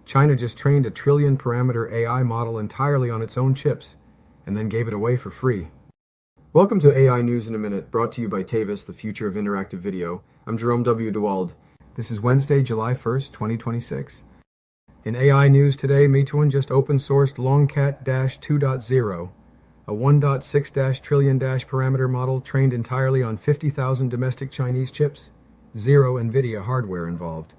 China just trained a trillion-parameter AI model entirely on its own chips, and then gave it away for free. Welcome to AI News in a Minute, brought to you by Tavis, the future of interactive video. I'm Jerome W. DeWald. This is Wednesday, July 1st, 2026. In AI news today, Meituan just open-sourced LangChain-2.0, a 1.6 trillion parameter model trained entirely on 50,000 domestic Chinese chips, zero NVIDIA hardware involved.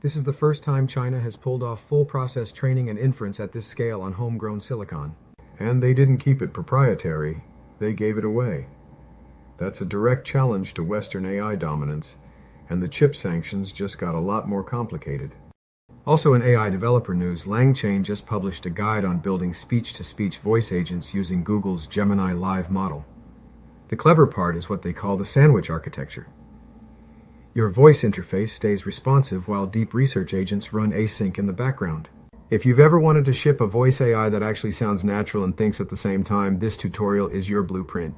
This is the first time China has pulled off full process training and inference at this scale on homegrown silicon. And they didn't keep it proprietary, they gave it away. That's a direct challenge to Western AI dominance, and the chip sanctions just got a lot more complicated. Also in AI developer news, LangChain just published a guide on building speech-to-speech voice agents using Google's Gemini Live model. The clever part is what they call the sandwich architecture. Your voice interface stays responsive while deep research agents run async in the background. If you've ever wanted to ship a voice AI that actually sounds natural and thinks at the same time, this tutorial is your blueprint.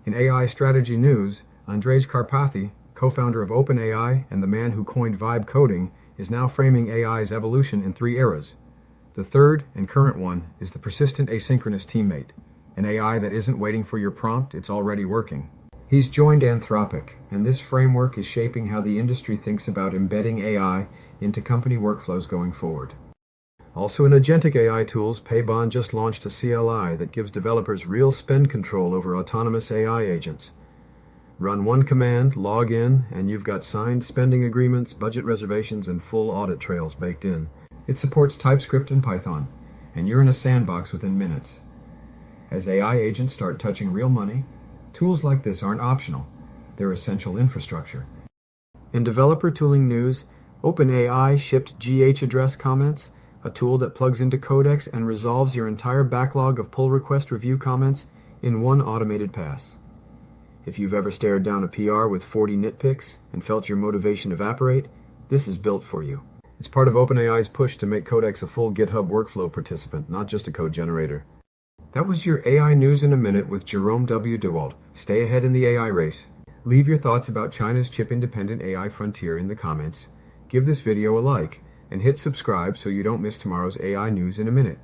In AI strategy news, Andrej Karpathy, co-founder of OpenAI and the man who coined vibe coding, is now framing AI's evolution in three eras. The third and current one is the persistent asynchronous teammate, an AI that isn't waiting for your prompt, it's already working. He's joined Anthropic, and this framework is shaping how the industry thinks about embedding AI into company workflows going forward. Also in agentic AI tools, Paybond just launched a CLI that gives developers real spend control over autonomous AI agents. Run one command, log in, and you've got signed spending agreements, budget reservations, and full audit trails baked in. It supports TypeScript and Python, and you're in a sandbox within minutes. As AI agents start touching real money, tools like this aren't optional. They're essential infrastructure. In developer tooling news, OpenAI shipped GH address comments, a tool that plugs into Codex and resolves your entire backlog of pull request review comments in one automated pass. If you've ever stared down a PR with 40 nitpicks and felt your motivation evaporate, this is built for you. It's part of OpenAI's push to make Codex a full GitHub workflow participant, not just a code generator. That was your AI News in a Minute with Jerome W. DeWald. Stay ahead in the AI race. Leave your thoughts about China's chip-independent AI frontier in the comments. Give this video a like, and hit subscribe so you don't miss tomorrow's AI News in a Minute.